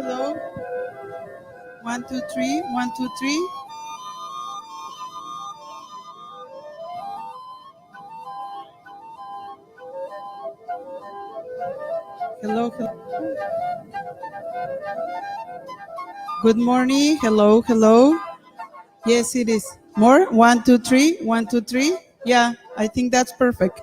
hello. 1, 2, 3, 1, 2, 3. Hello, hello. Good morning. Hello, hello. Yes, it is. More? 1, 2, 3, 1, 2, 3. Yeah, I think that's perfect.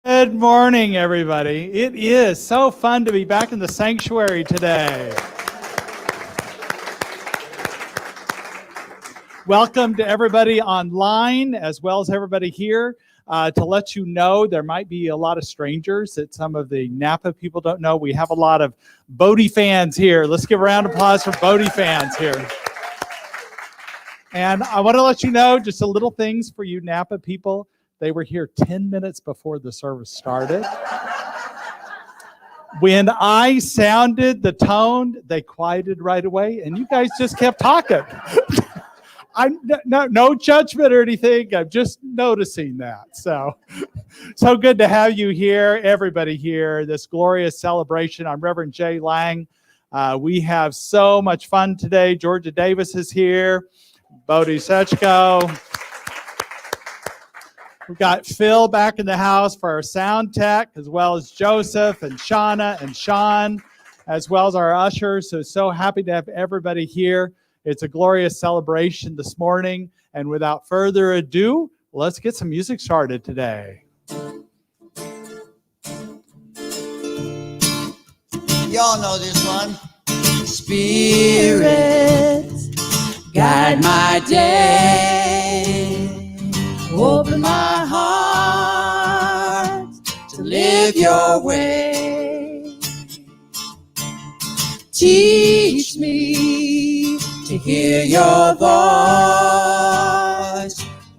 Good morning, everybody. It is so fun to be back in the sanctuary today. Welcome to everybody online as well as everybody here. To let you know, there might be a lot of strangers that some of the Napa people don't know. We have a lot of Bodhi fans here. Let's give a round of applause for Bodhi fans here. And I want to let you know just a little things for you Napa people. They were here 10 minutes before the service started. When I sounded the tone, they quieted right away, and you guys just kept talking. I'm no judgment or anything. I'm just noticing that. So good to have you here, everybody here, this glorious celebration. I'm Reverend Jay Lang. We have so much fun today. Georgia Davis is here. Bodhi Setchko. We've got Phil back in the house for our sound tech, as well as Joseph and Shauna and Sean, as well as our ushers. So happy to have everybody here. It's a glorious celebration this morning. And without further ado, let's get some music started today. Y'all know this one. Spirit, guide my day. Open my heart to live your way. Teach me to hear your voice.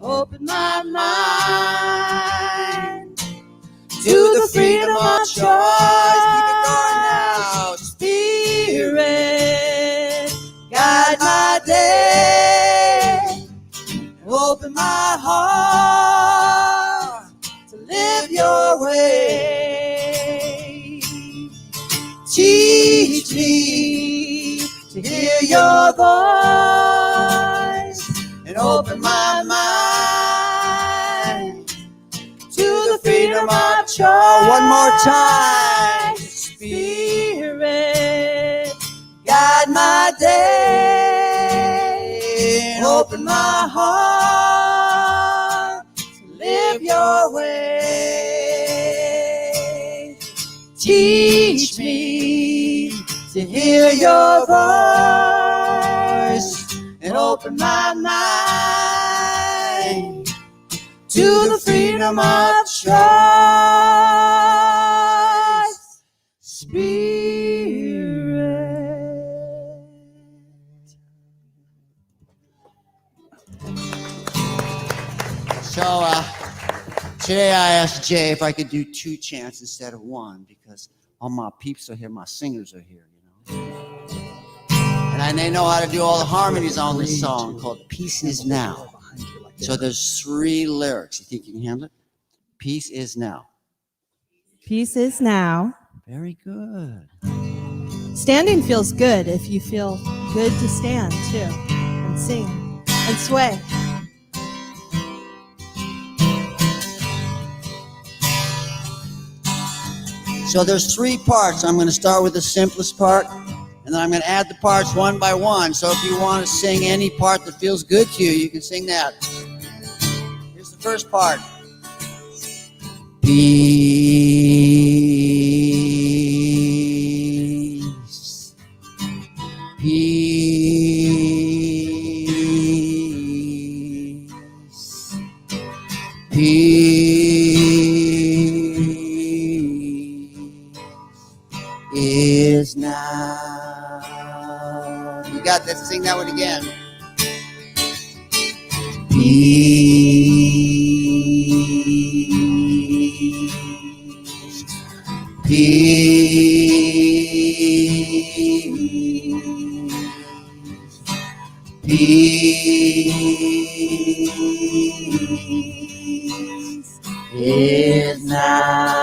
Open my mind to the freedom of choice. Keep it going now. Spirit, guide my day. Open my heart to live your way. Teach me to hear your voice and open my mind to the freedom of choice. One more time. Spirit, guide my day and open my heart to live your way. Teach me to hear your voice and open my mind to the freedom of choice. Spirit. So today I asked Jay if I could do 2 chants instead of 1 because all my peeps are here, my singers are here, you know. And they know how to do all the harmonies on this song called Peace Is Now. So there's 3 lyrics. You think you can handle it? Peace is now. Peace is now. Very good. Standing feels good if you feel good to stand too and sing and sway. So there's 3 parts. I'm going to start with the simplest part, and then I'm going to add the parts one by one. So if you want to sing any part that feels good to you, you can sing that. Here's the first part. Peace. Peace. Peace is now. You got this. Sing that one again. Peace. Peace. Peace is now.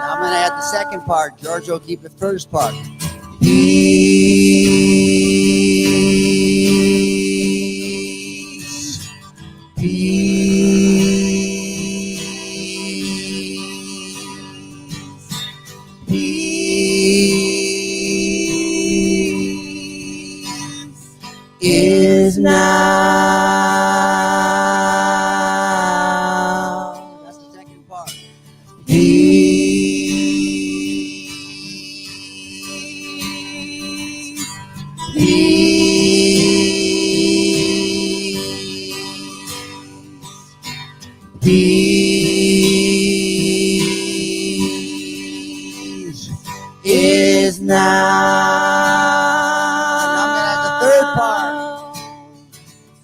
I'm going to add the second part. George will keep the first part. Peace. Peace. Peace is now. That's the second part. Peace. Peace. Peace is now. Now I'm going to add the third part.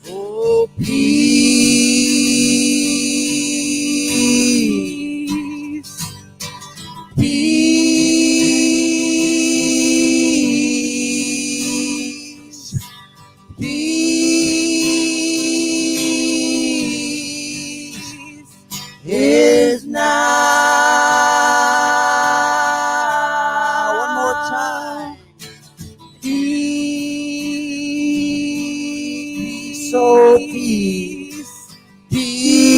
Oh, peace. Peace. Peace is now. One more time. Peace. So peace. Peace.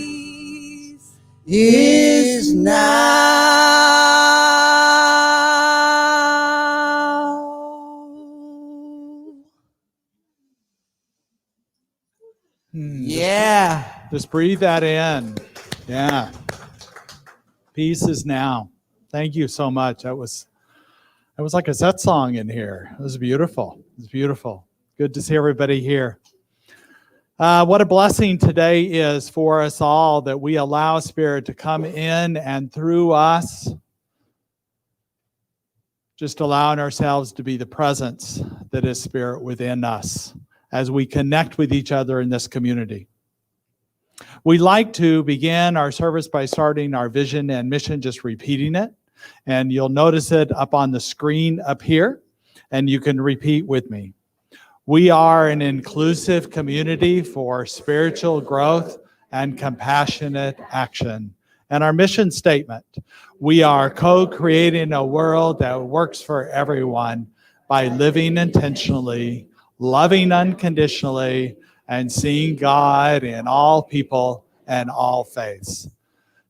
Peace is now. Yeah. Just breathe that in. Yeah. Peace is now. Thank you so much. It was like a Zet song in here. It was beautiful. It was beautiful. Good to see everybody here. What a blessing today is for us all that we allow Spirit to come in and through us, just allowing ourselves to be the presence that is Spirit within us as we connect with each other in this community. We like to begin our service by starting our vision and mission, just repeating it. And you'll notice it up on the screen up here, and you can repeat with me. We are an inclusive community for spiritual growth and compassionate action. And our mission statement, we are co-creating a world that works for everyone by living intentionally, loving unconditionally, and seeing God in all people and all faiths.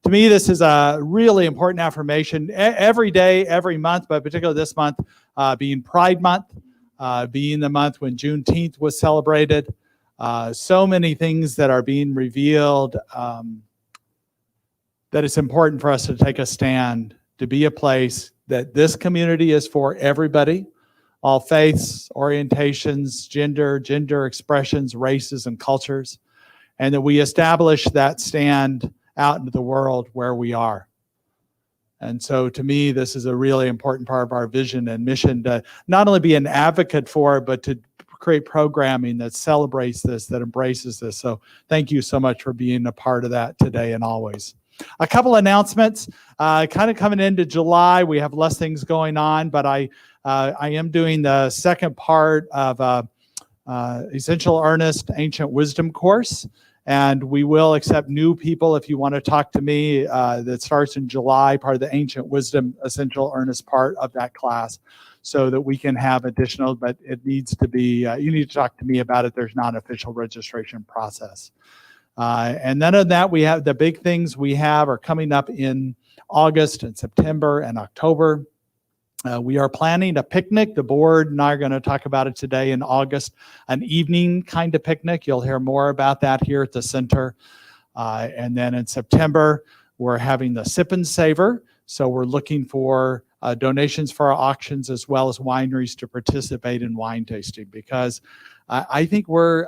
To me, this is a really important affirmation. Every day, every month, but particularly this month, being Pride Month, being the month when Juneteenth was celebrated. So many things that are being revealed that it's important for us to take a stand, to be a place that this community is for everybody, all faiths, orientations, gender expressions, races, and cultures, and that we establish that stand out into the world where we are. And so to me, this is a really important part of our vision and mission to not only be an advocate for it, but to create programming that celebrates this, that embraces this. So thank you so much for being a part of that today and always. A couple announcements, kind of coming into July. We have less things going on, but I am doing the second part of Essential Earnest Ancient Wisdom course. And we will accept new people if you want to talk to me. That starts in July, part of the Ancient Wisdom Essential Earnest part of that class, so that we can have additional, but it needs to be, you need to talk to me about it. There's not an official registration process. And then of that, we have the big things we have are coming up in August and September and October. We are planning a picnic. The board and I are going to talk about it today in August, an evening kind of picnic. You'll hear more about that here at the center. And then in September, we're having the Sip and Savor. So we're looking for donations for our auctions as well as wineries to participate in wine tasting, because I think we're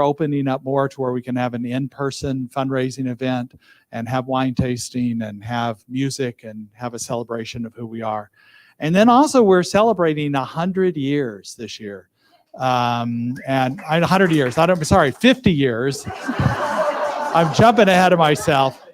opening up more to where we can have an in-person fundraising event and have wine tasting and have music and have a celebration of who we are. And then also we're celebrating 100 years this year. And 100 years, 50 years. I'm jumping ahead of myself.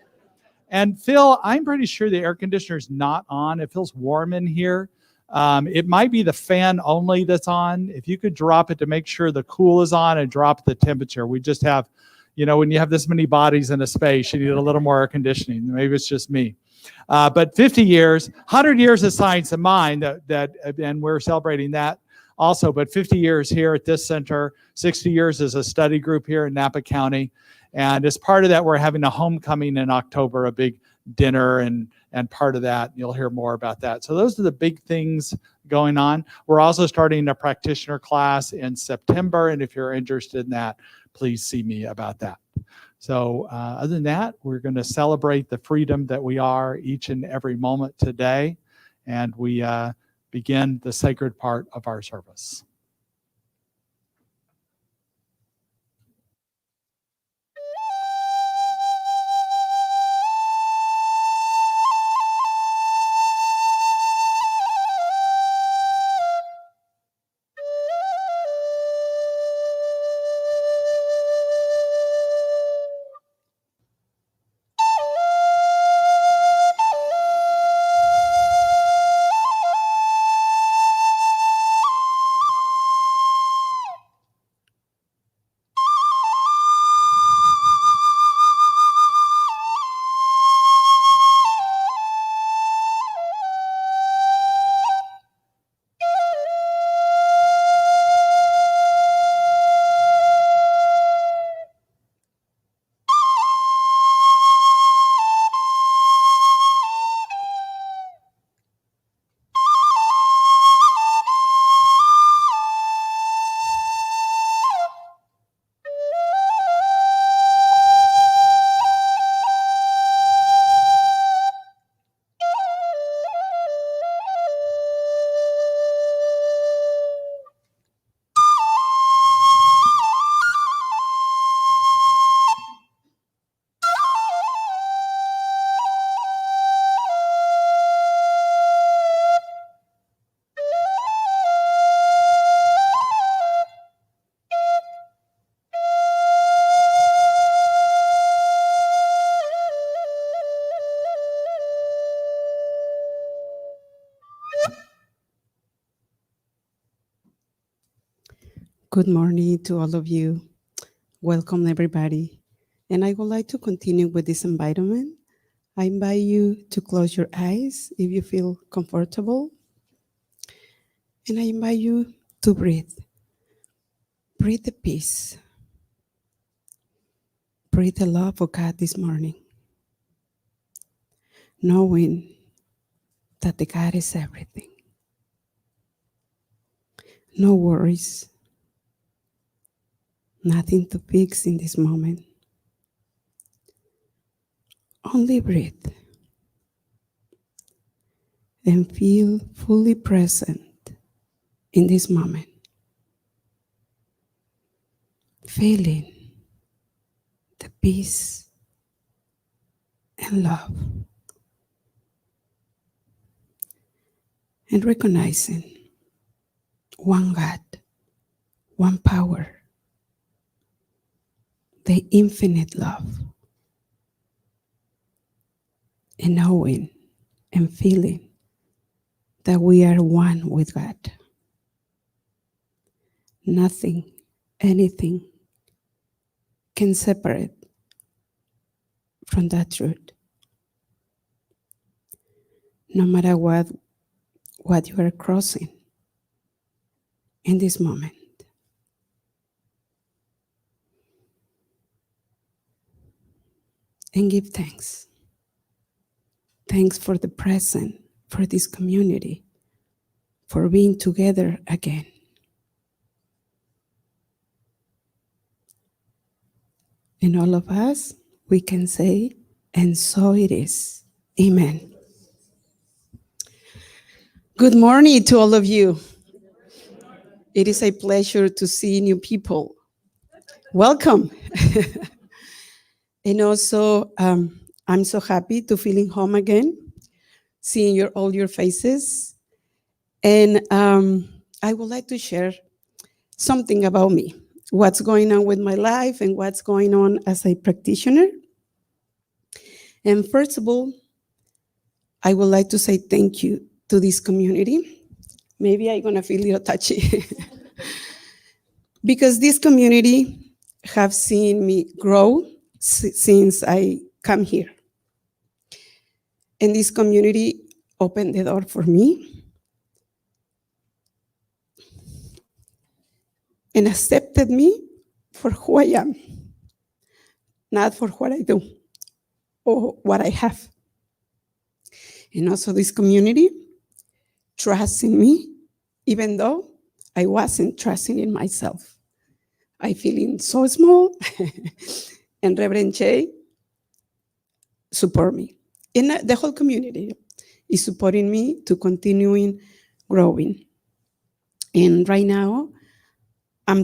And Phil, I'm pretty sure the air conditioner's not on. It feels warm in here. It might be the fan only that's on. If you could drop it to make sure the cool is on and drop the temperature. We just have, when you have this many bodies in a space, you need a little more air conditioning. Maybe it's just me. But 50 years, 100 years of Science and Mind, and we're celebrating that also, but 50 years here at this center, 60 years as a study group here in Napa County. And as part of that, we're having a homecoming in October, a big dinner and part of that. You'll hear more about that. So those are the big things going on. We're also starting a practitioner class in September, and if you're interested in that, please see me about that. So other than that, we're going to celebrate the freedom that we are each and every moment today, and we begin the sacred part of our service. Good morning to all of you. Welcome, everybody. And I would like to continue with this environment. I invite you to close your eyes if you feel comfortable. And I invite you to breathe. Breathe the peace. Breathe the love of God this morning. Knowing that the God is everything. No worries. Nothing to fix in this moment. Only breathe. And feel fully present in this moment. Feeling the peace and love. And recognizing one God, one power, the infinite love. And knowing and feeling that we are one with God. Nothing, anything can separate from that truth. No matter what you are crossing in this moment. And give thanks. Thanks for the present, for this community, for being together again. And all of us, we can say, and so it is. Amen. Good morning to all of you. It is a pleasure to see new people. Welcome. And also, I'm so happy to feeling home again, seeing all your faces. And I would like to share something about me, what's going on with my life and what's going on as a practitioner. And first of all, I would like to say thank you to this community. Maybe I'm gonna feel a little touchy. Because this community have seen me grow since I come here. And this community opened the door for me and accepted me for who I am, not for what I do or what I have. And also this community trusts in me, even though I wasn't trusting in myself. I feeling so small, and Reverend Che support me. And the whole community is supporting me to continuing growing. And right now, I'm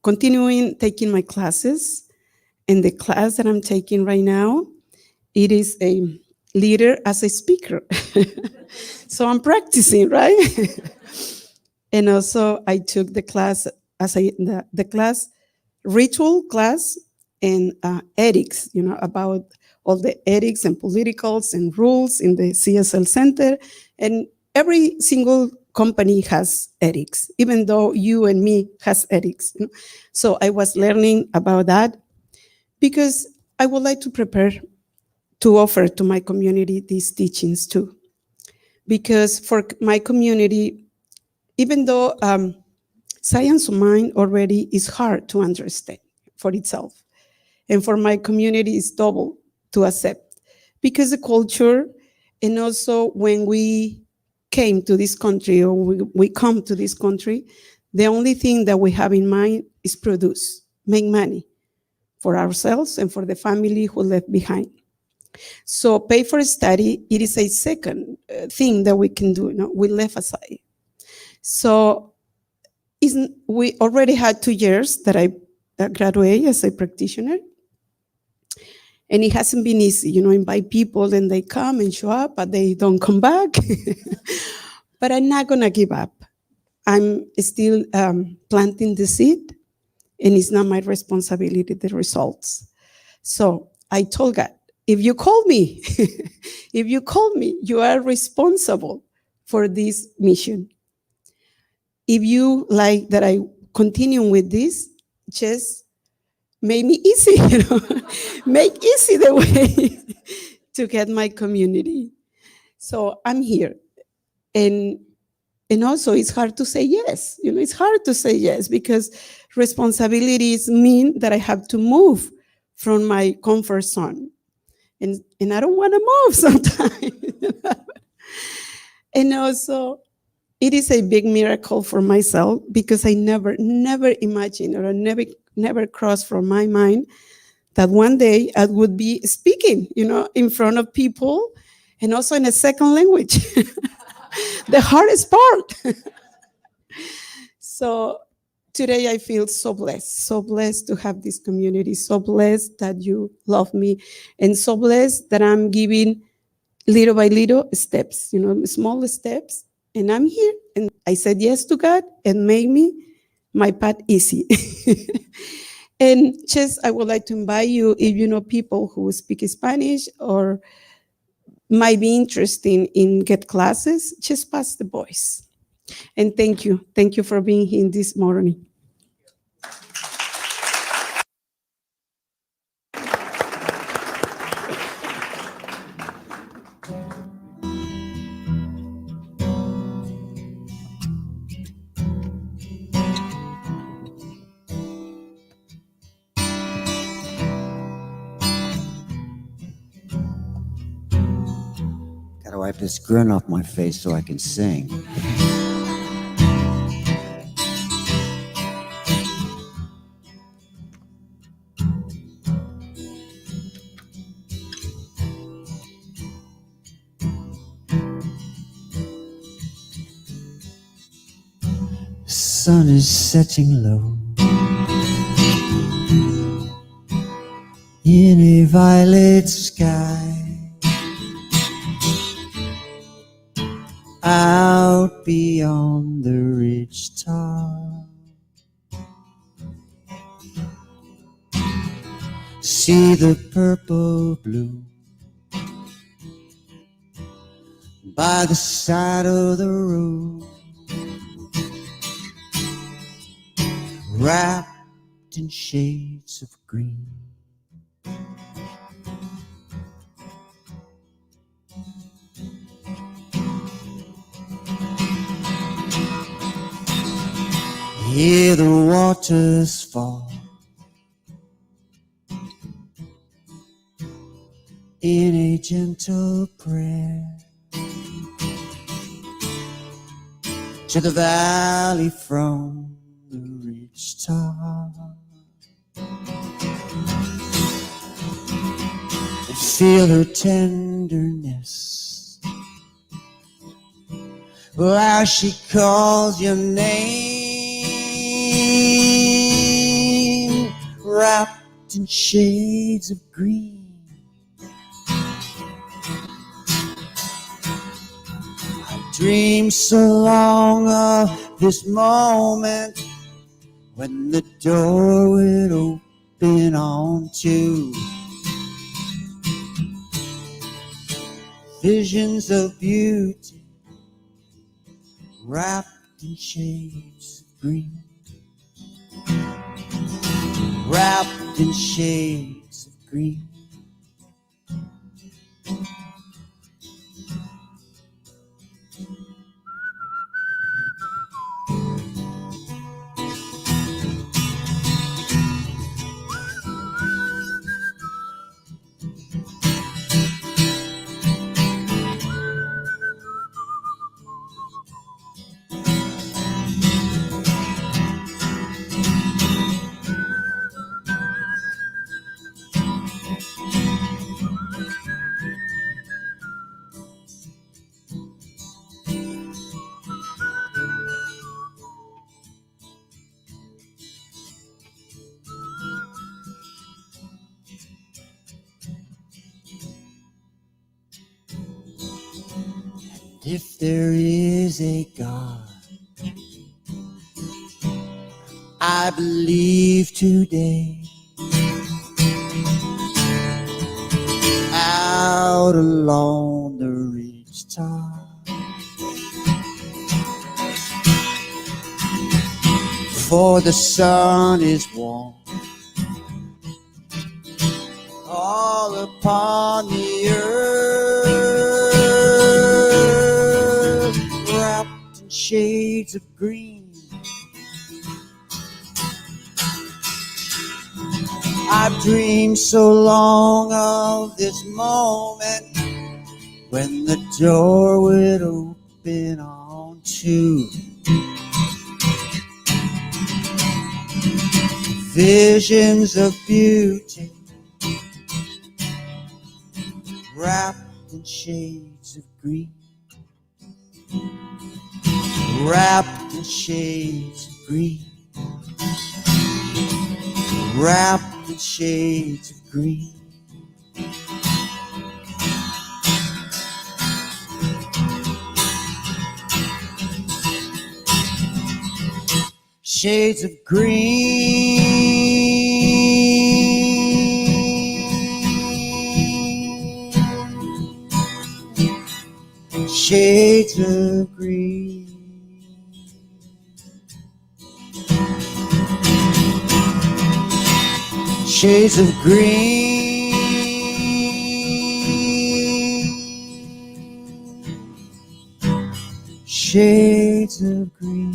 continuing taking my classes. And the class that I'm taking right now, it is a leader as a speaker. So I'm practicing, right? And also I took the class the class, ritual class and ethics, about all the ethics and politicals and rules in the CSL Center. And every single company has ethics, even though you and me has ethics. So I was learning about that because I would like to prepare to offer to my community these teachings too. Because for my community, even though science of mind already is hard to understand for itself, and for my community is double to accept, because the culture, and also when we came to this country, or we come to this country, the only thing that we have in mind is produce, make money for ourselves and for the family who left behind. So pay for study, it is a second thing that we can do, we left aside. So we already had 2 years that I graduated as a practitioner. And it hasn't been easy, invite people and they come and show up, but they don't come back. But I'm not gonna give up. I'm still planting the seed, and it's not my responsibility, the results. So I told God, if you call me, you are responsible for this mission. If you like that I continuing with this just made me easy, make easy the way to get my community. So I'm here. And also it's hard to say yes. It's hard to say yes because responsibilities mean that I have to move from my comfort zone. And I don't want to move sometimes. And also, it is a big miracle for myself because I never imagined or never crossed from my mind that one day I would be speaking, in front of people and also in a second language, the hardest part. So today I feel so blessed to have this community, so blessed that you love me, and so blessed that I'm giving little by little steps, small steps. And I'm here, and I said yes to God and made me my path easy. And just, I would like to invite you, if you know people who speak Spanish or might be interested in get classes, just pass the voice. And thank you. Thank you for being here this morning. Gotta wipe this grin off my face so I can sing. The sun is setting low in a violet sky. Out beyond the ridge top, see the purple bloom by the side of the road, wrapped in shades of green. Hear the waters fall in a gentle prayer to the valley from the ridge top, and feel her tenderness while she calls your name, wrapped in shades of green. I dreamed so long of this moment when the door would open onto visions of beauty wrapped in shades of green, wrapped in shades of green. If there is a God, I believe today, out along the ridge top, before the sun is warm, all upon the earth, wrapped in shades of green. I've dreamed so long of this moment when the door would open onto visions of beauty, wrapped in shades of green, wrapped in shades of green, wrapped in shades of green. Shades of green, shades of green, shades of green, shades of green.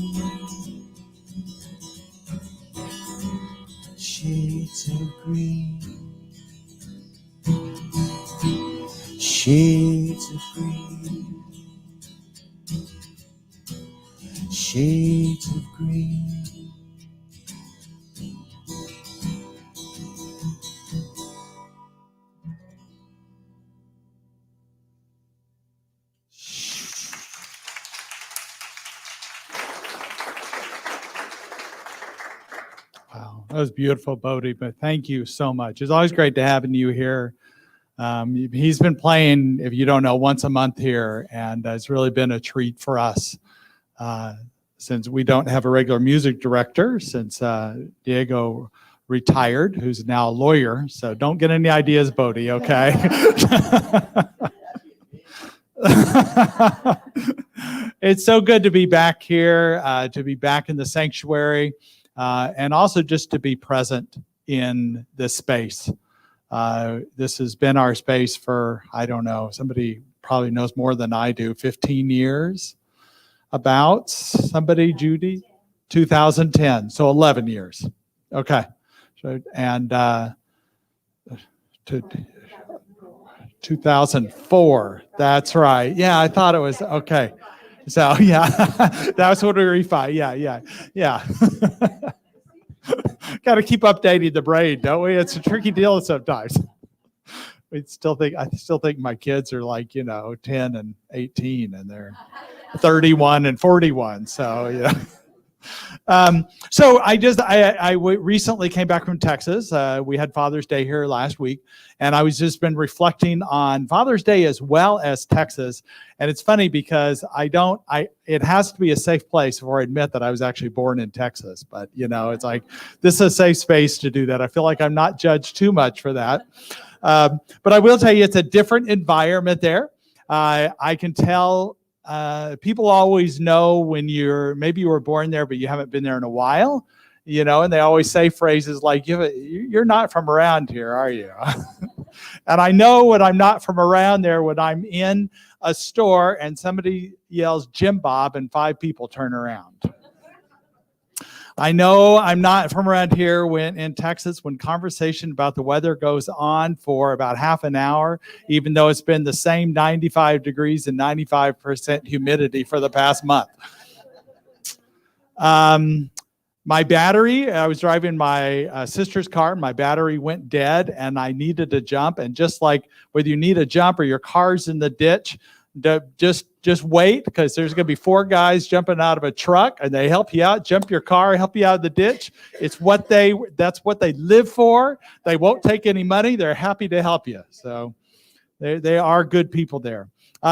Shades of green, shades of green, shades of green. Wow, that was beautiful, Bodhi. But thank you so much. It's always great to having you here. He's been playing, if you don't know, once a month here, and it's really been a treat for us since we don't have a regular music director since Diego retired, who's now a lawyer. So don't get any ideas, Bodhi. Okay. It's so good to be back here, to be back in the sanctuary. And also just to be present in this space. This has been our space for, I don't know, somebody probably knows more than I do, 15 years, about. Somebody, Judy? 2010, so 11 years. Okay. So, and 2004, that's right. Yeah, I thought it was, okay. So yeah, that's what we refined. Yeah. Got to keep updating the brain, don't we? It's a tricky deal sometimes. I still think my kids are like, 10 and 18, and they're 31 and 41. So yeah. So I recently came back from Texas. We had Father's Day here last week, and I was just been reflecting on Father's Day as well as Texas. And it's funny because it has to be a safe place before I admit that I was actually born in Texas. But it's like, this is a safe space to do that. I feel like I'm not judged too much for that. But I will tell you, it's a different environment there. I can tell. People always know when maybe you were born there, but you haven't been there in a while, and they always say phrases like, you're not from around here, are you? And I know when I'm not from around there, when I'm in a store and somebody yells Jim Bob and 5 people turn around. I know I'm not from around here when in Texas, when conversation about the weather goes on for about half an hour, even though it's been the same 95 degrees and 95% humidity for the past month. My battery, I was driving my sister's car, my battery went dead and I needed to jump. And just like whether you need a jump or your car's in the ditch, just wait, because there's going to be 4 guys jumping out of a truck and they help you out, jump your car, help you out of the ditch. That's what they live for. They won't take any money. They're happy to help you. So they are good people there.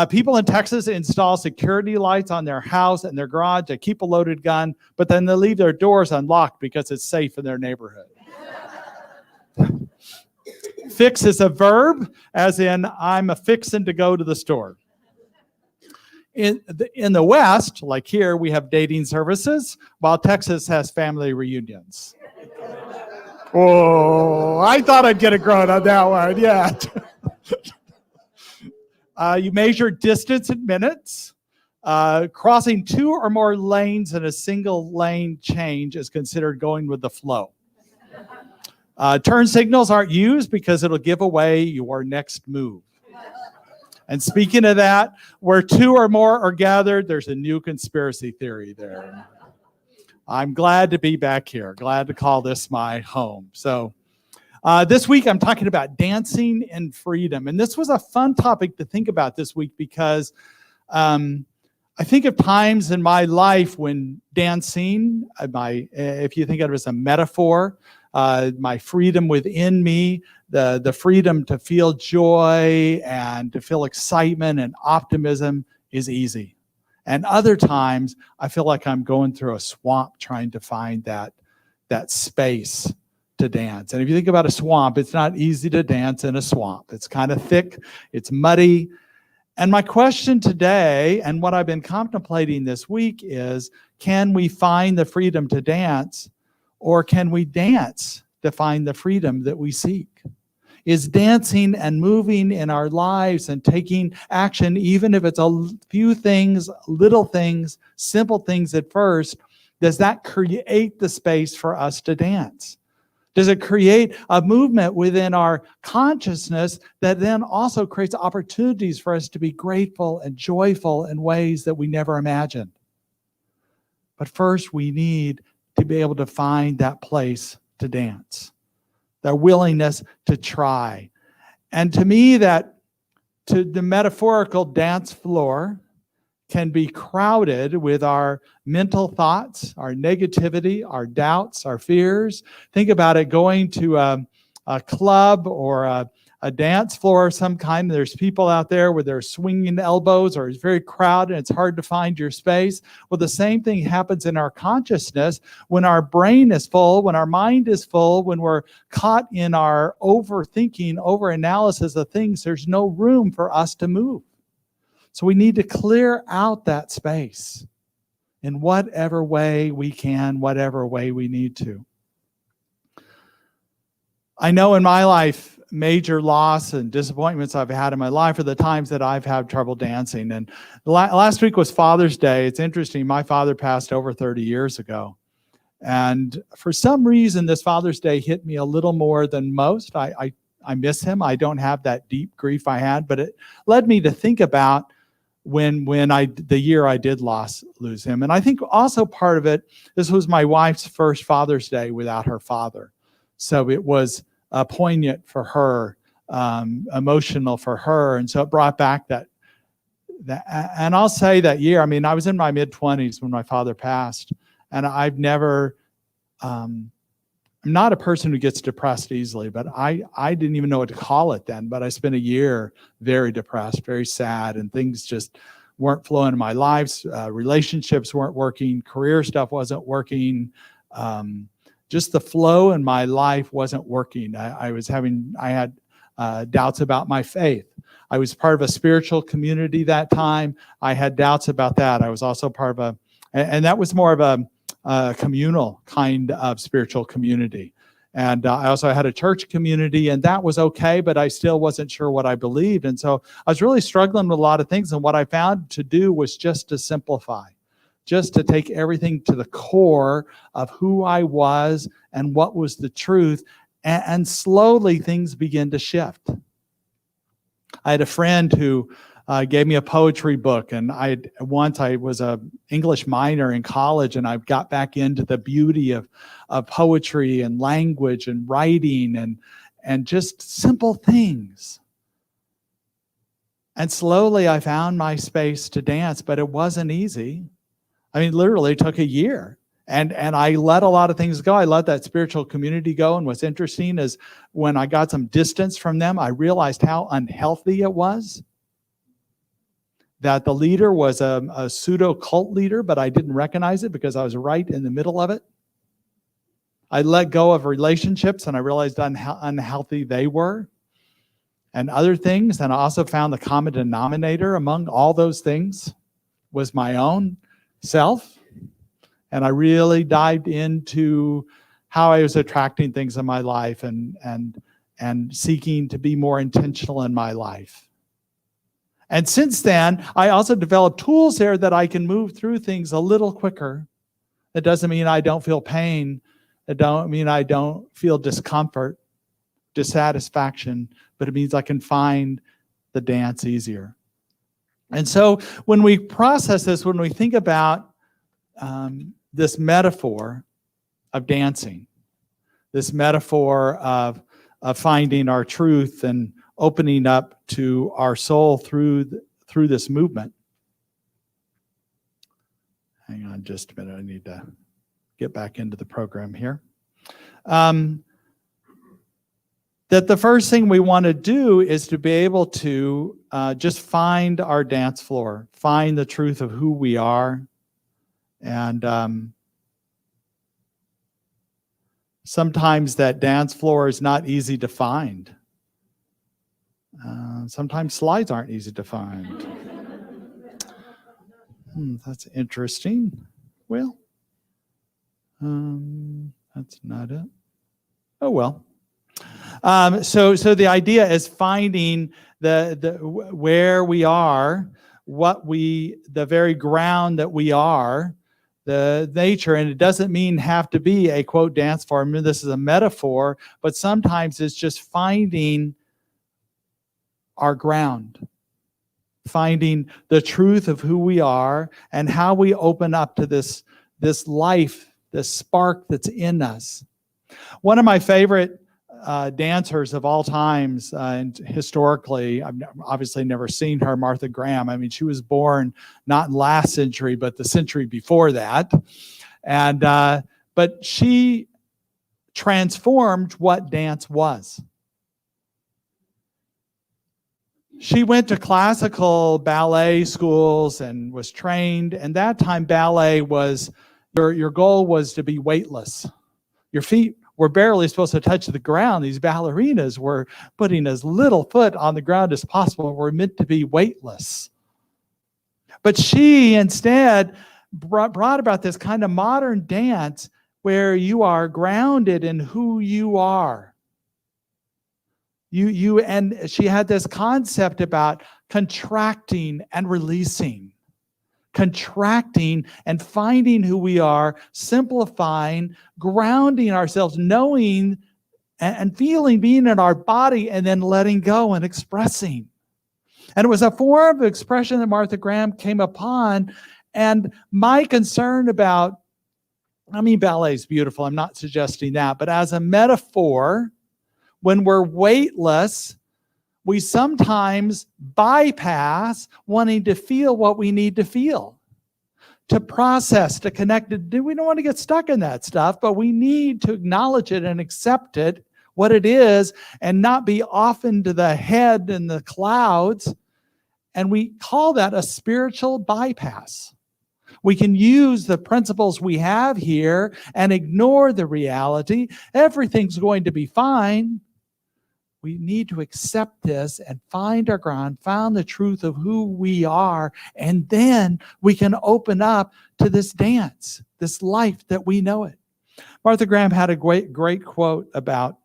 People in Texas install security lights on their house and their garage. They keep a loaded gun, but then they leave their doors unlocked because it's safe in their neighborhood. Fix is a verb, as in I'm a fixin' to go to the store. In the West, like here, we have dating services, while Texas has family reunions. Oh, I thought I'd get a grunt on that one. Yeah. You measure distance in minutes. Crossing 2 or more lanes in a single lane change is considered going with the flow. Turn signals aren't used because it'll give away your next move. And speaking of that, where 2 or more are gathered, there's a new conspiracy theory there. I'm glad to be back here. Glad to call this my home. So this week I'm talking about dancing and freedom. And this was a fun topic to think about this week because I think of times in my life when dancing, if you think of it as a metaphor, my freedom within me, the freedom to feel joy and to feel excitement and optimism is easy. And other times I feel like I'm going through a swamp trying to find that space to dance. And if you think about a swamp, it's not easy to dance in a swamp. It's kind of thick, it's muddy. And my question today, and what I've been contemplating this week is, can we find the freedom to dance, or can we dance to find the freedom that we seek? Is dancing and moving in our lives and taking action, even if it's a few things, little things, simple things at first, does that create the space for us to dance? Does it create a movement within our consciousness that then also creates opportunities for us to be grateful and joyful in ways that we never imagined? But first, we need to be able to find that place to dance, the willingness to try. And to me, the metaphorical dance floor can be crowded with our mental thoughts, our negativity, our doubts, our fears. Think about it, going to a club or a dance floor of some kind. There's people out there with their swinging elbows, or it's very crowded and it's hard to find your space. Well, the same thing happens in our consciousness when our brain is full, when our mind is full, when we're caught in our overthinking, overanalysis of things. There's no room for us to move. So we need to clear out that space in whatever way we can, whatever way we need to. I know in my life, major loss and disappointments I've had in my life are the times that I've had trouble dancing. And last week was Father's Day. It's interesting. My father passed over 30 years ago. And for some reason, this Father's Day hit me a little more than most. I miss him. I don't have that deep grief I had, but it led me to think about the year I did lose him. And I think also part of it, this was my wife's first Father's Day without her father. So it was poignant for her, emotional for her. And so it brought back that. And I'll say that year, I was in my mid-20s when my father passed. And I've never, I'm not a person who gets depressed easily, but I didn't even know what to call it then. But I spent a year very depressed, very sad, and things just weren't flowing in my life. Relationships weren't working. Career stuff wasn't working. Just the flow in my life wasn't working. I had doubts about my faith. I was part of a spiritual community that time. I had doubts about that. I was also part of and that was more of a communal kind of spiritual community. And I also had a church community, and that was okay, but I still wasn't sure what I believed. And so I was really struggling with a lot of things. And what I found to do was just to simplify, just to take everything to the core of who I was and what was the truth. And slowly things began to shift. I had a friend who gave me a poetry book, and I was an English minor in college, and I got back into the beauty of poetry and language and writing and just simple things. And slowly I found my space to dance, but it wasn't easy. Literally it took a year. And I let a lot of things go. I let that spiritual community go. And what's interesting is when I got some distance from them, I realized how unhealthy it was. That the leader was a pseudo cult leader, but I didn't recognize it because I was right in the middle of it. I let go of relationships, and I realized how unhealthy they were and other things. And I also found the common denominator among all those things. was my own self. And I really dived into how I was attracting things in my life and seeking to be more intentional in my life. And since then, I also developed tools there that I can move through things a little quicker. It doesn't mean I don't feel pain. It don't mean I don't feel discomfort, dissatisfaction, but it means I can find the dance easier. And so when we process this, when we think about this metaphor of dancing, this metaphor of finding our truth and opening up to our soul through this movement. Hang on just a minute. I need to get back into the program here. That the first thing we want to do is to be able to just find our dance floor, find the truth of who we are. And sometimes that dance floor is not easy to find. Sometimes slides aren't easy to find. That's interesting. Well, that's not it. Oh, well. So the idea is finding the where we are, the very ground that we are, the nature, and it doesn't mean have to be a quote dance form. This is a metaphor, but sometimes it's just finding our ground, finding the truth of who we are and how we open up to this life, this spark that's in us. One of my favorite dancers of all times, and historically, I've obviously never seen her, Martha Graham. I mean, she was born not in last century, but the century before that. And but she transformed what dance was. She went to classical ballet schools and was trained. And that time ballet was, your goal was to be weightless. Your feet were barely supposed to touch the ground. These ballerinas were putting as little foot on the ground as possible, were meant to be weightless. But she instead brought about this kind of modern dance where you are grounded in who you are. And she had this concept about contracting and releasing. Contracting and finding who we are, simplifying, grounding ourselves, knowing and feeling, being in our body, and then letting go and expressing. And it was a form of expression that Martha Graham came upon. And my concern about, ballet is beautiful, I'm not suggesting that, but as a metaphor, when we're weightless, we sometimes bypass wanting to feel what we need to feel, to process, to connect. We don't want to get stuck in that stuff, but we need to acknowledge it and accept it, what it is, and not be off into the head and the clouds. And we call that a spiritual bypass. We can use the principles we have here and ignore the reality. Everything's going to be fine. We need to accept this and find our ground, find the truth of who we are, and then we can open up to this dance, this life that we know it. Martha Graham had a great quote about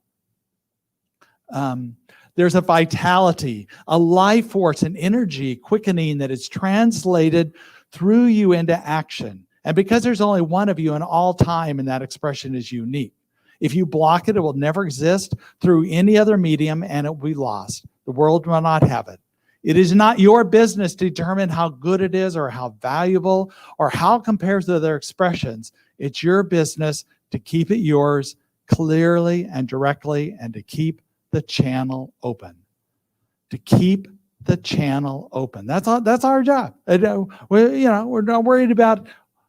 there's a vitality, a life force, an energy, quickening that is translated through you into action. And because there's only one of you in all time, and that expression is unique. If you block it, it will never exist through any other medium, and it will be lost. The world will not have it. It is not your business to determine how good it is or how valuable or how it compares to other expressions. It's your business to keep it yours clearly and directly, and to keep the channel open. To keep the channel open. That's our job. We're not worried about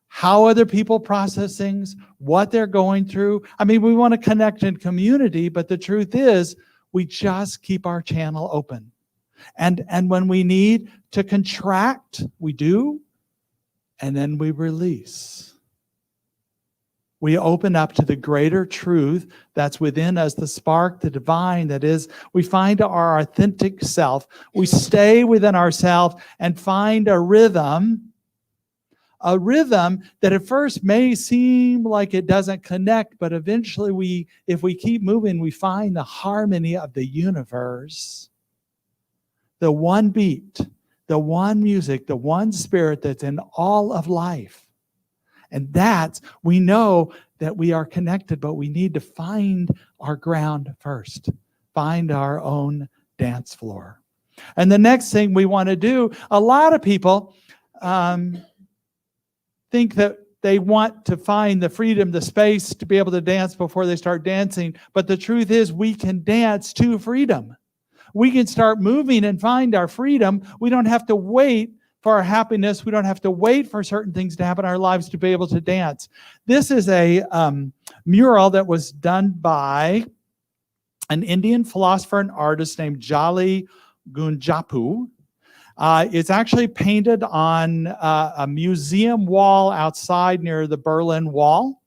how other people process things, what they're going through. We want to connect in community, but the truth is we just keep our channel open. And when we need to contract, we do, and then we release. We open up to the greater truth that's within us, the spark, the divine that is. We find our authentic self. We stay within ourselves and find a rhythm a rhythm that at first may seem like it doesn't connect, but eventually if we keep moving, we find the harmony of the universe. The one beat, the one music, the one spirit that's in all of life. And we know that we are connected, but we need to find our ground first. Find our own dance floor. And the next thing we want to do, a lot of people think that they want to find the freedom, the space to be able to dance before they start dancing. But the truth is we can dance to freedom. We can start moving and find our freedom. We don't have to wait for our happiness. We don't have to wait for certain things to happen in our lives to be able to dance. This is a mural that was done by an Indian philosopher and artist named Jali Gunjapu. It's actually painted on a museum wall outside near the Berlin Wall.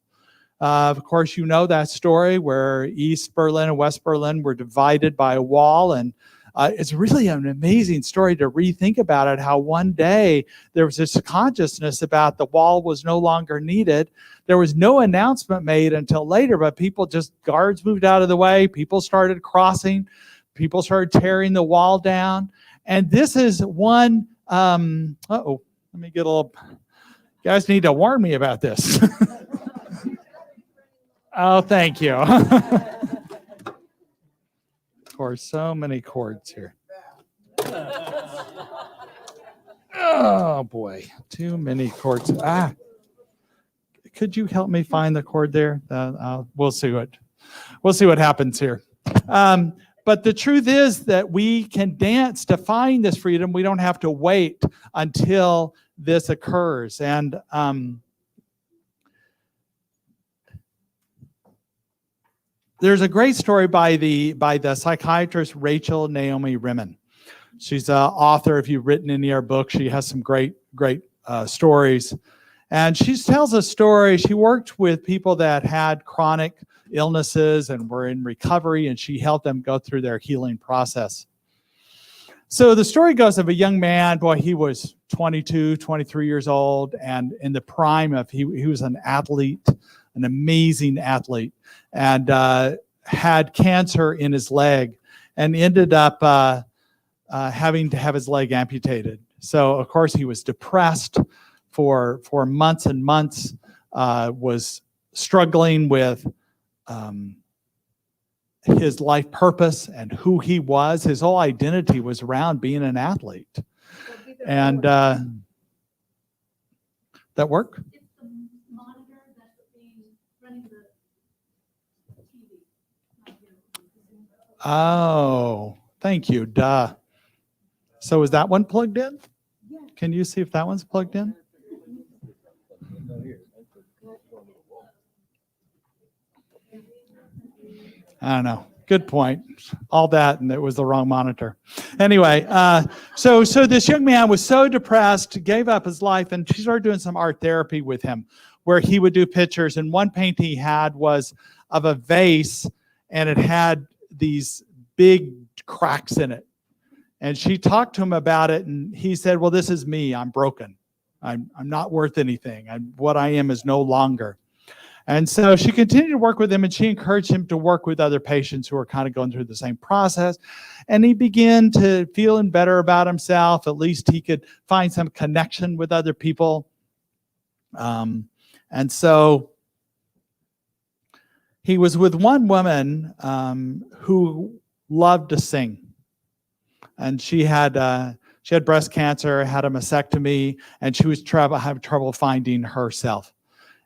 Of course, you know that story where East Berlin and West Berlin were divided by a wall. And it's really an amazing story to rethink about it, how one day there was this consciousness about the wall was no longer needed. There was no announcement made until later, but guards moved out of the way. People started crossing. People started tearing the wall down. And this is one, let me get a little, you guys need to warn me about this. Oh, thank you. Of course, so many chords here. Oh boy, too many chords. Could you help me find the chord there? We'll see what happens here. But the truth is that we can dance to find this freedom. We don't have to wait until this occurs. And there's a great story by the psychiatrist Rachel Naomi Remen. She's an author. If you've written any of her books, she has some great stories. And she tells a story. She worked with people that had chronic illnesses and were in recovery, and she helped them go through their healing process. So the story goes of a young man. Boy, he was 22, 23 years old, and in the prime of, he was an athlete, an amazing athlete, and had cancer in his leg and ended up having to have his leg amputated. So, of course, he was depressed for months and months, was struggling with his life purpose and who he was. His whole identity was around being an athlete. And that work? It's the monitor that's running the TV. Oh, thank you. Duh. So is that one plugged in? Yeah. Can you see if that one's plugged in? I don't know. Good point. All that, and it was the wrong monitor. Anyway, so this young man was so depressed, gave up his life, and she started doing some art therapy with him, where he would do pictures. And one painting he had was of a vase, and it had these big cracks in it. And she talked to him about it, and he said, "Well, this is me. I'm broken. I'm not worth anything. What I am is no longer." And so she continued to work with him, and she encouraged him to work with other patients who were kind of going through the same process. And he began to feeling better about himself. At least he could find some connection with other people. And so he was with one woman who loved to sing. And she had breast cancer, had a mastectomy, and she was having trouble finding herself.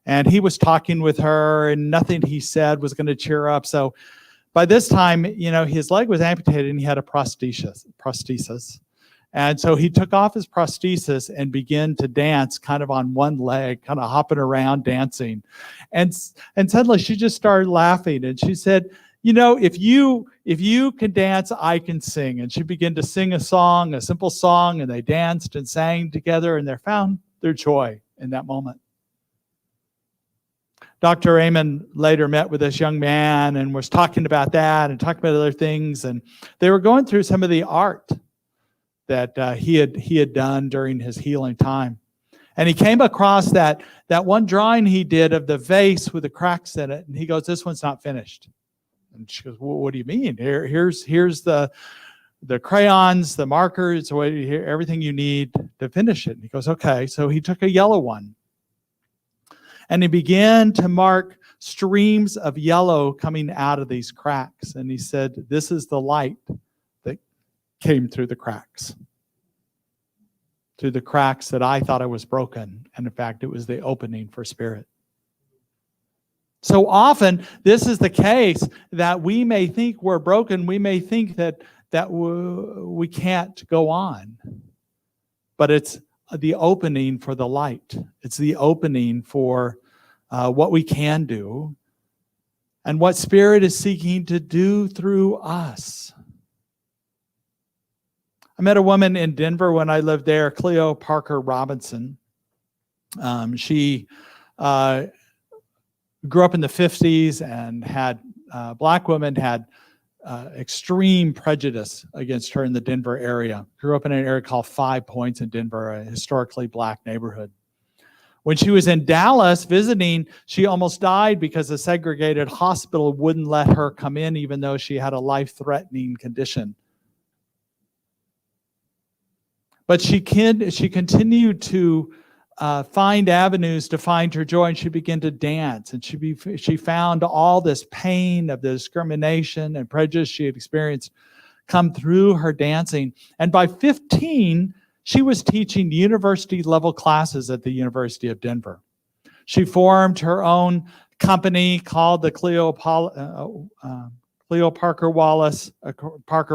And he was talking with her, and nothing he said was going to cheer her up. So by this time, his leg was amputated, and he had a prosthesis. And so he took off his prosthesis and began to dance kind of on one leg, kind of hopping around, dancing. And suddenly she just started laughing, and she said, if you can dance, I can sing. And she began to sing a song, a simple song, and they danced and sang together, and they found their joy in that moment. Dr. Amen later met with this young man and was talking about that and talking about other things. And they were going through some of the art that he had done during his healing time. And he came across that one drawing he did of the vase with the cracks in it. And he goes, this one's not finished. And she goes, well, what do you mean? Here's the crayons, the markers, everything you need to finish it. And he goes, okay. So he took a yellow one and he began to mark streams of yellow coming out of these cracks. And he said, this is the light that came through the cracks. Through the cracks that I thought I was broken. And in fact, it was the opening for spirit. So often, this is the case that we may think we're broken. We may think that we can't go on. But it's the opening for the light. It's the opening for what we can do and what Spirit is seeking to do through us. I met a woman in Denver when I lived there, Cleo Parker Robinson. She grew up in the 50s and had black women had extreme prejudice against her in the Denver area. Grew up in an area called 5 Points in Denver, a historically black neighborhood. When she was in Dallas visiting, she almost died because a segregated hospital wouldn't let her come in even though she had a life-threatening condition. But she continued to find avenues to find her joy, and she began to dance. And she found all this pain of the discrimination and prejudice she had experienced come through her dancing. And by 15, she was teaching university-level classes at the University of Denver. She formed her own company called the Cleo Parker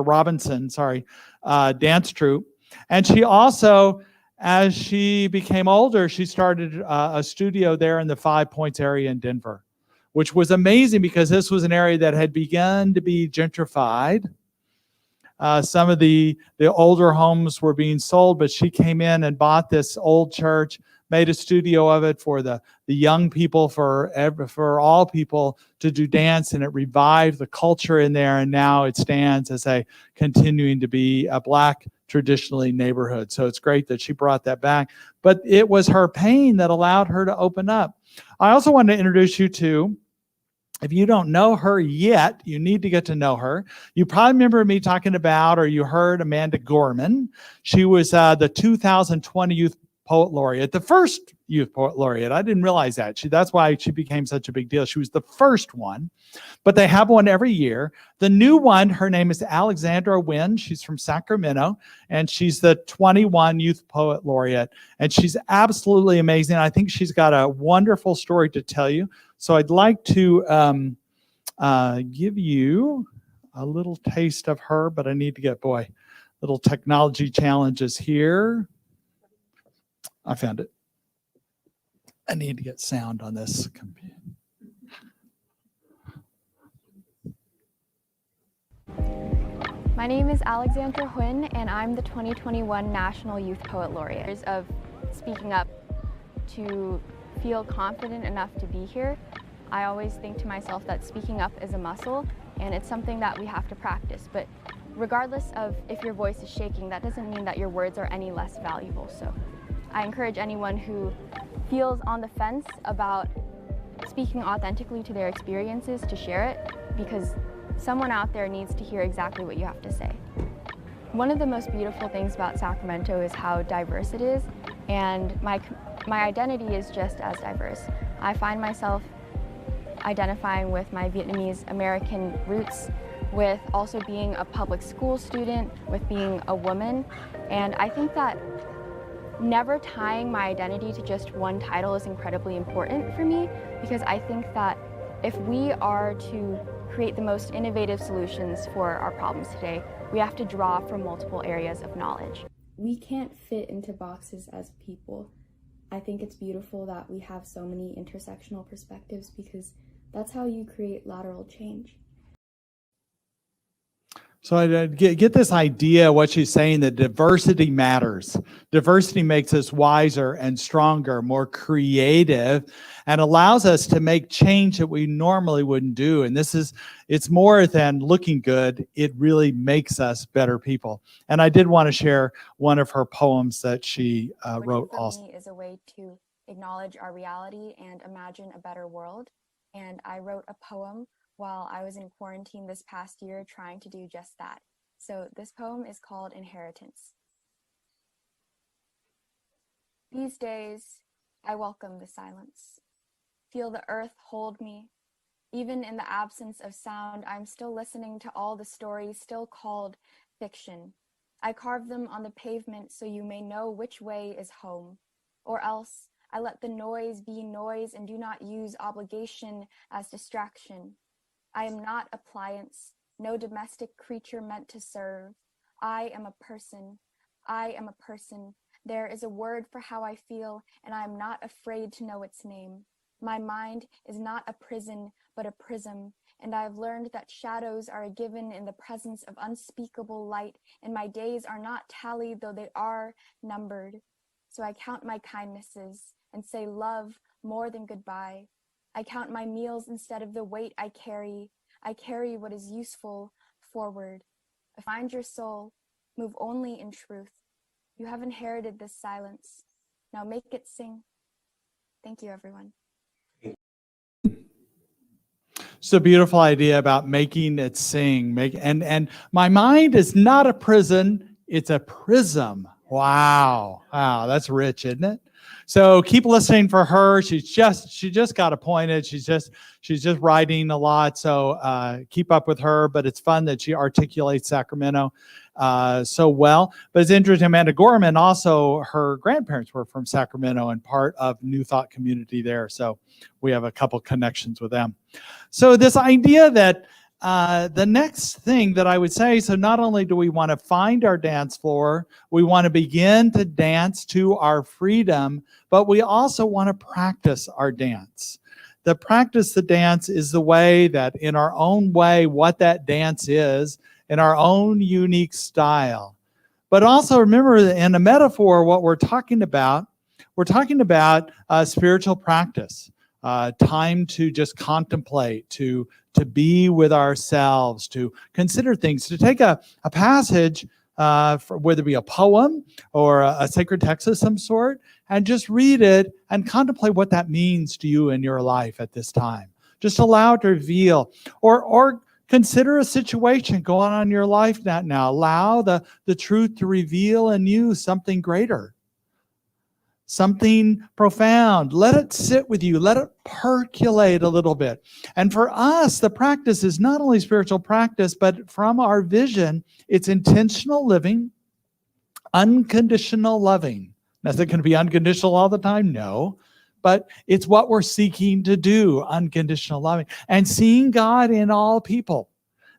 Robinson dance troupe. And she also, as she became older, she started a studio there in the 5 Points area in Denver, which was amazing because this was an area that had begun to be gentrified. Some of the older homes were being sold, but she came in and bought this old church, made a studio of it for the young people, for all people to do dance, and it revived the culture in there, and now it stands as a continuing to be a black traditionally neighborhood. So it's great that she brought that back. But it was her pain that allowed her to open up. I also want to introduce you to, if you don't know her yet, you need to get to know her. You probably remember me talking about, or you heard Amanda Gorman. She was the 2020 Youth Poet Laureate, the first Youth Poet Laureate. I didn't realize that. That's why she became such a big deal. She was the first one, but they have one every year. The new one, her name is Alexandra Nguyen. She's from Sacramento, and she's the 21 Youth Poet Laureate, and she's absolutely amazing. I think she's got a wonderful story to tell you. So I'd like to give you a little taste of her, but I need to get, little technology challenges here. I found it. I need to get sound on this computer. My name is Alexandra Nguyen, and I'm the 2021 National Youth Poet Laureate. Of speaking up to feel confident enough to be here, I always think to myself that speaking up is a muscle, and it's something that we have to practice. But regardless of if your voice is shaking, that doesn't mean that your words are any less valuable. So I encourage anyone who feels on the fence about speaking authentically to their experiences to share it, because someone out there needs to hear exactly what you have to say. One of the most beautiful things about Sacramento is how diverse it is, and my identity is just as diverse. I find myself identifying with my Vietnamese American roots, with also being a public school student, with being a woman, and I think that never tying my identity to just one title is incredibly important for me, because I think that if we are to create the most innovative solutions for our problems today, we have to draw from multiple areas of knowledge. We can't fit into boxes as people. I think it's beautiful that we have so many intersectional perspectives, because that's how you create lateral change. So I get this idea, what she's saying, that diversity matters. Diversity makes us wiser and stronger, more creative, and allows us to make change that we normally wouldn't do. And it's more than looking good. It really makes us better people. And I did want to share one of her poems that she wrote for also. me is a way to acknowledge our reality and imagine a better world. And I wrote a poem while I was in quarantine this past year trying to do just that. So this poem is called Inheritance. These days, I welcome the silence. Feel the earth hold me. Even in the absence of sound, I'm still listening to all the stories still called fiction. I carve them on the pavement so you may know which way is home. Or else, I let the noise be noise and do not use obligation as distraction. I am not appliance, no domestic creature meant to serve. I am a person. I am a person. There is a word for how I feel, and I am not afraid to know its name. My mind is not a prison, but a prism, and I have learned that shadows are a given in the presence of unspeakable light, and my days are not tallied, though they are numbered. So I count my kindnesses and say love more than goodbye. I count my meals instead of the weight I carry. I carry what is useful forward. Find your soul, move only in truth. You have inherited this silence. Now make it sing. Thank you, everyone. It's a beautiful idea about making it sing. And my mind is not a prison, it's a prism. Wow, that's rich, isn't it? So keep listening for her. She just got appointed. She's just writing a lot. So keep up with her. But it's fun that she articulates Sacramento so well. But it's interesting, Amanda Gorman, also her grandparents were from Sacramento and part of New Thought community there. So we have a couple connections with them. So this idea that the next thing that I would say, so not only do we want to find our dance floor, we want to begin to dance to our freedom, but we also want to practice our dance. The practice the dance is the way that in our own way, what that dance is, in our own unique style. But also remember that in a metaphor, what we're talking about spiritual practice, time to just contemplate, to be with ourselves, to consider things, to take a passage, whether it be a poem or a sacred text of some sort, and just read it and contemplate what that means to you in your life at this time. Just allow it to reveal, or consider a situation going on in your life now. Allow the truth to reveal in you something greater, something profound. Let it sit with you. Let it percolate a little bit. And for us, the practice is not only spiritual practice, but from our vision, it's intentional living, unconditional loving. Now, is it going to be unconditional all the time? No. But it's what we're seeking to do, unconditional loving, and seeing God in all people.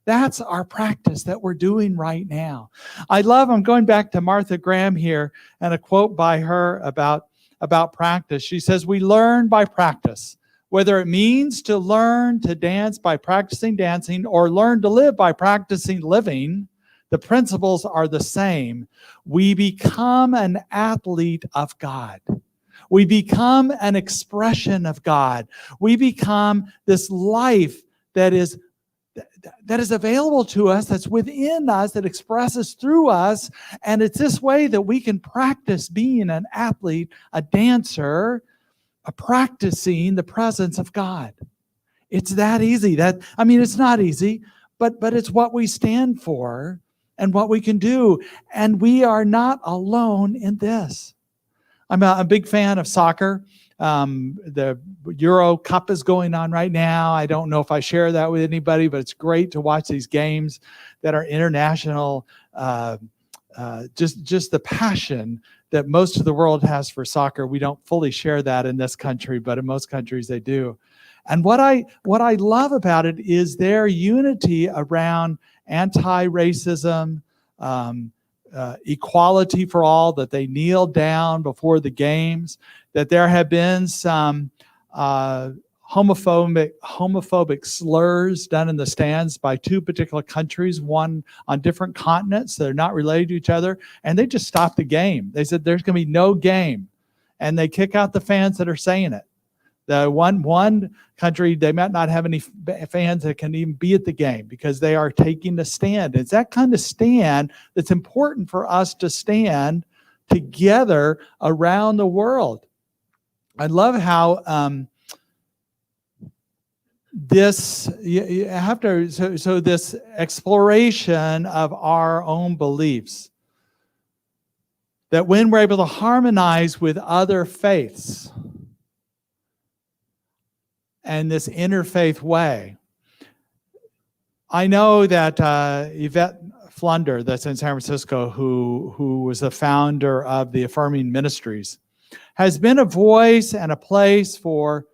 That's our practice that we're doing right now. I'm going back to Martha Graham here, and a quote by her about practice. She says, we learn by practice. Whether it means to learn to dance by practicing dancing or learn to live by practicing living, the principles are the same. We become an athlete of God. We become an expression of God. We become this life that is available to us, that's within us, that expresses through us. And it's this way that we can practice being an athlete, a dancer, practicing the presence of God. It's that easy. It's not easy, but it's what we stand for and what we can do. And we are not alone in this. I'm a big fan of soccer. The Euro Cup is going on right now. I don't know if I share that with anybody, but it's great to watch these games that are international. Just the passion that most of the world has for soccer. We don't fully share that in this country, but in most countries they do. And what I love about it is their unity around anti-racism, equality for all, that they kneel down before the games, that there have been some homophobic slurs done in the stands by two particular countries, one on different continents. They're not related to each other, and they just stopped the game. They said there's going to be no game, and they kick out the fans that are saying it. The one country, they might not have any fans that can even be at the game because they are taking a stand. It's that kind of stand that's important for us to stand together around the world. I love how this exploration of our own beliefs, that when we're able to harmonize with other faiths and this interfaith way. I know that Yvette Flunder, that's in San Francisco, who was the founder of the Affirming Ministries, has been a voice and a place for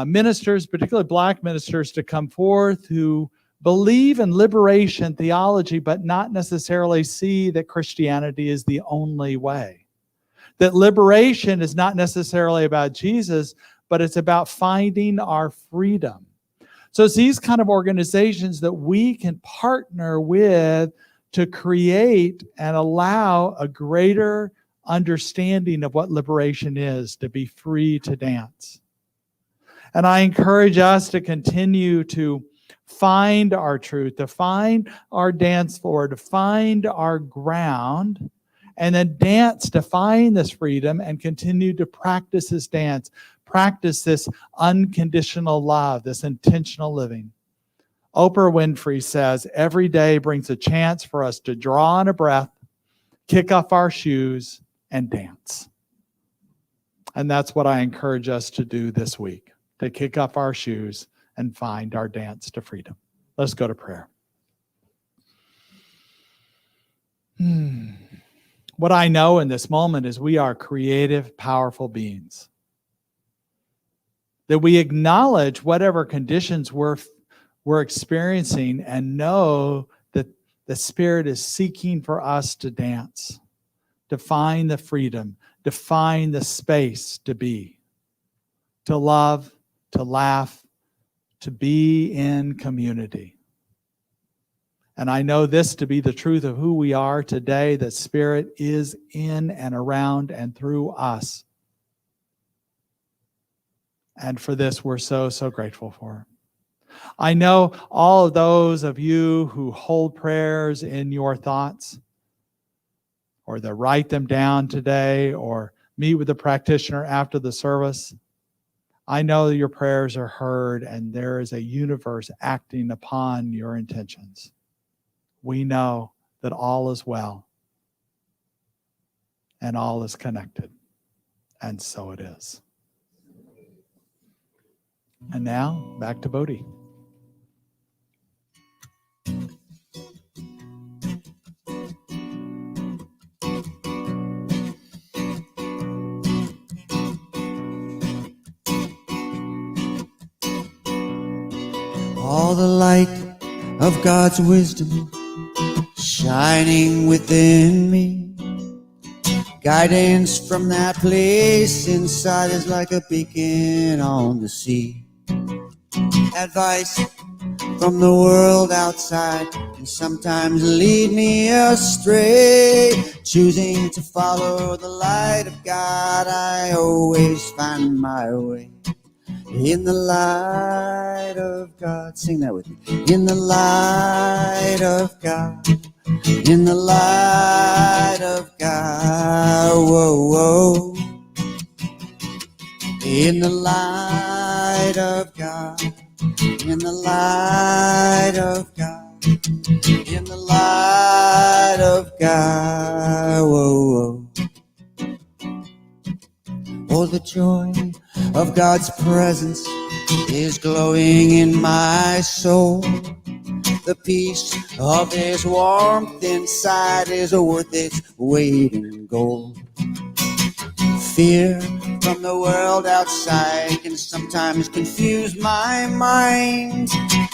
ministers, particularly Black ministers, to come forth who believe in liberation theology, but not necessarily see that Christianity is the only way. That liberation is not necessarily about Jesus, but it's about finding our freedom. So it's these kind of organizations that we can partner with to create and allow a greater understanding of what liberation is, to be free to dance. And I encourage us to continue to find our truth, to find our dance floor, to find our ground, and then dance to find this freedom and continue to practice this dance, practice this unconditional love, this intentional living. Oprah Winfrey says, every day brings a chance for us to draw in a breath, kick off our shoes, and dance. And that's what I encourage us to do this week, to kick off our shoes and find our dance to freedom. Let's go to prayer. What I know in this moment is we are creative, powerful beings. That we acknowledge whatever conditions we're experiencing and know that the Spirit is seeking for us to dance, to find the freedom, to find the space to be, to love, to laugh, to be in community. And I know this to be the truth of who we are today, that Spirit is in and around and through us. And for this, we're so, so grateful for. I know all of those of you who hold prayers in your thoughts, or that write them down today, or meet with the practitioner after the service. I know that your prayers are heard and there is a universe acting upon your intentions. We know that all is well and all is connected. And so it is. And now, back to Bodhi. All the light of God's wisdom shining within me. Guidance from that place inside is like a beacon on the sea. Advice from the world outside can sometimes lead me astray. Choosing to follow the light of God, I always find my way. In the light of God, sing that with me. In the light of God, in the light of God, whoa, whoa. In the light of God, in the light of God, in the light of God, whoa, whoa. Oh, the joy of God's presence is glowing in my soul. The peace of His warmth inside is worth its weight in gold. Fear from the world outside can sometimes confuse my mind.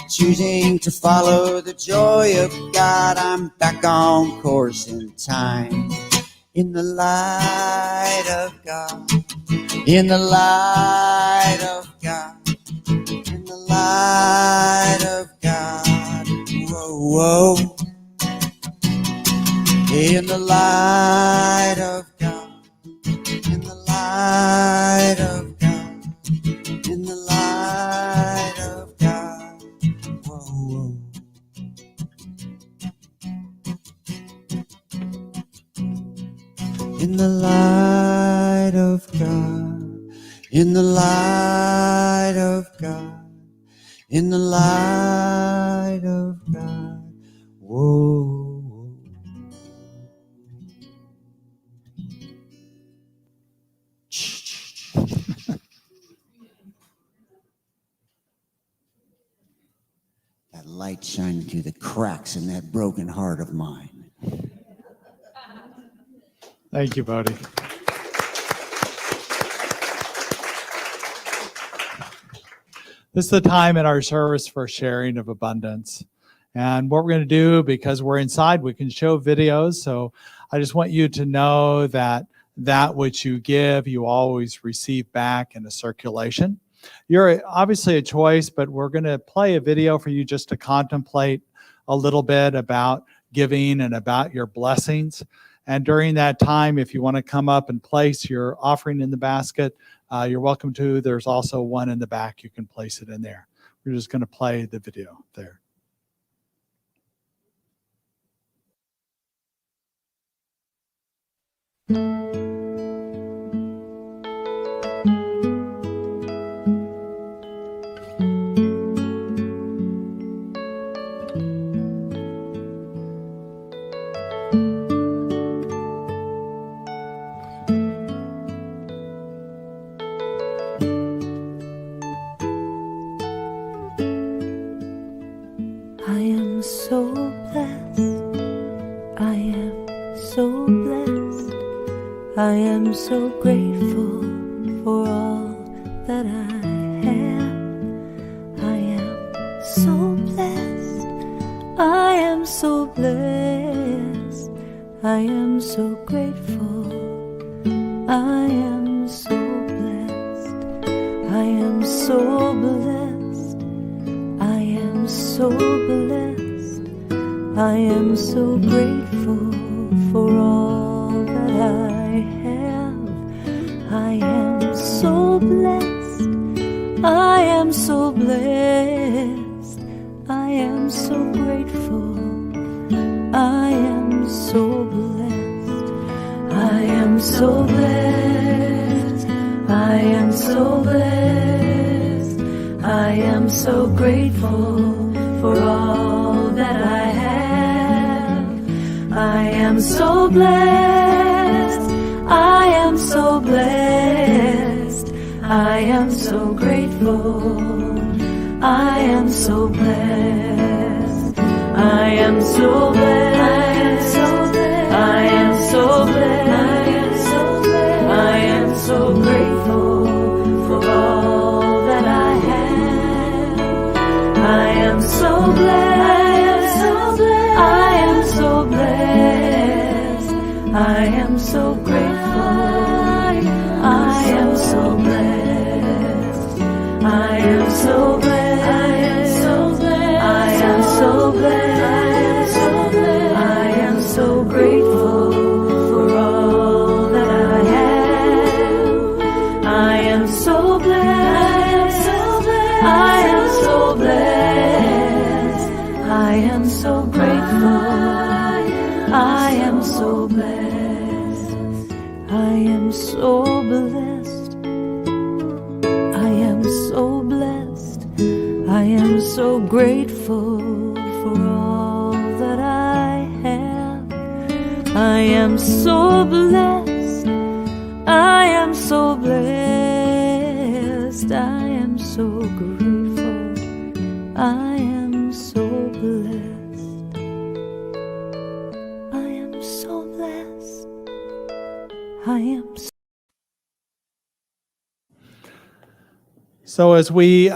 Choosing to follow the joy of God, I'm back on course in time. In the light of God, in the light of God, light of God. Whoa, whoa. In the light of God. In the light of God. In the light of God. Whoa, whoa. In the light of God. In the light of God. In the light of God. Whoa, whoa. That light shining through the cracks in that broken heart of mine. Thank you, Bodhi. This is the time in our service for sharing of abundance. And what we're going to do, because we're inside, we can show videos. So I just want you to know that which you give, you always receive back in a circulation. You're obviously a choice, but we're going to play a video for you just to contemplate a little bit about giving and about your blessings. And during that time, if you want to come up and place your offering in the basket, you're welcome to. There's also one in the back. You can place it in there. We're just going to play the video there. I am so blessed. I am so blessed. I am so grateful for all that I have. I am so blessed. I am so blessed. I am so grateful. I am so blessed. I am so blessed. I am so blessed. I am so grateful for all that I have. I am so blessed. I am so blessed. I am so grateful. I am so blessed. I am so blessed. I am so blessed. I am so grateful for all that I have. I am so blessed. I am so blessed. I am so grateful. I am so blessed. I am so blessed. I am so blessed. I am so grateful for all that I have. I am so blessed. I am so blessed. I am so grateful. I am so blessed. I am so blessed. I am so blessed. I am so grateful for all that I have. I am so blessed. I am so blessed. I am so grateful. I am so blessed. I am so blessed. I am so blessed. I am so grateful for all that I have. I am so blessed. I am so blessed. I am so grateful. I am so blessed. I am so blessed. I am so So as we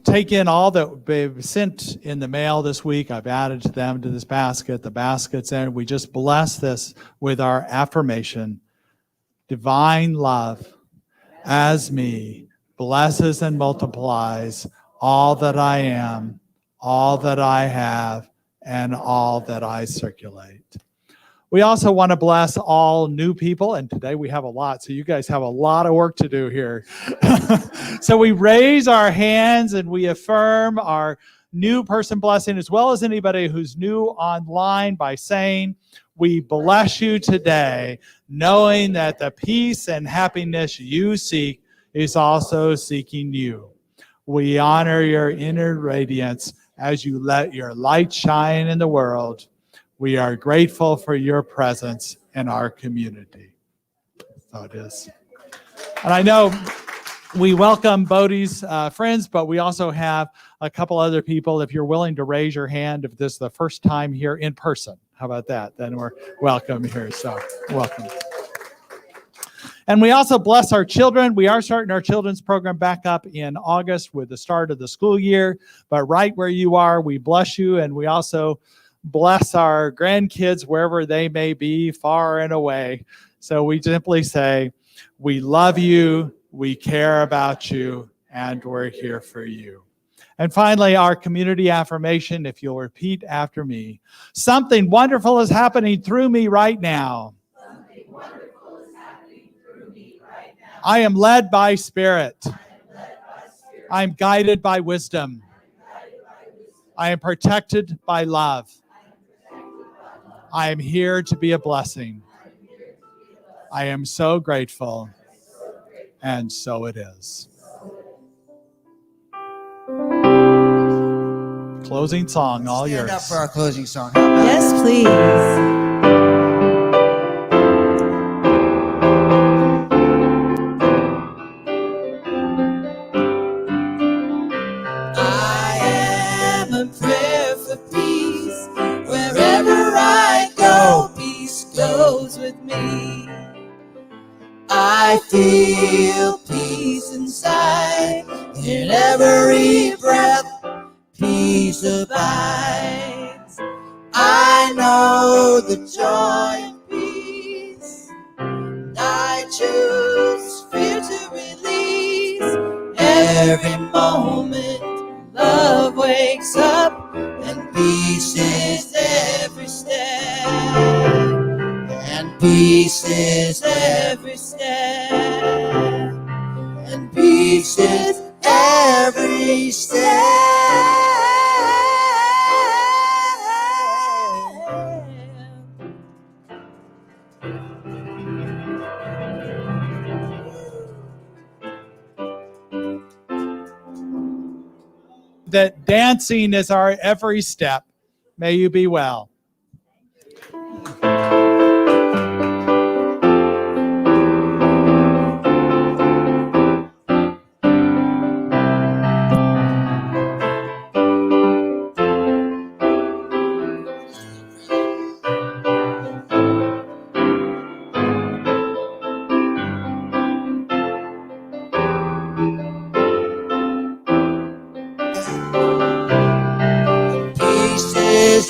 take in all that we've sent in the mail this week, I've added to them to this basket. The basket's in. We just bless this with our affirmation. Divine love as me blesses and multiplies all that I am, all that I have, and all that I circulate. We also want to bless all new people, and today we have a lot, so you guys have a lot of work to do here. So we raise our hands and we affirm our new person blessing, as well as anybody who's new online, by saying, we bless you today, knowing that the peace and happiness you seek is also seeking you. We honor your inner radiance as you let your light shine in the world. We are grateful for your presence in our community. So it is. And I know we welcome Bodhi's friends, but we also have a couple other people. If you're willing to raise your hand, if this is the first time here in person, how about that? Then we're welcome here. So welcome. And we also bless our children. We are starting our children's program back up in August with the start of the school year. But right where you are, we bless you. And we also bless our grandkids wherever they may be, far and away. So we simply say, we love you, we care about you, and we're here for you. And finally, our community affirmation, if you'll repeat after me. Something wonderful is happening through me right now. Something wonderful is happening through me right now. I am led by Spirit. I am led by Spirit. I am guided by wisdom. I am protected by love. I am here to be a blessing. I am so grateful, and so it is. Closing song, all yours. Stand up for our closing song. Yes, please. I am a prayer for peace. Wherever I go, peace goes with me. I feel peace inside. In every breath, peace abides. I know the joy of peace. I choose fear to release. Every moment, love wakes up, and peace is every step. And peace is every step. And peace is every step. That dancing is our every step. May you be well. Peace is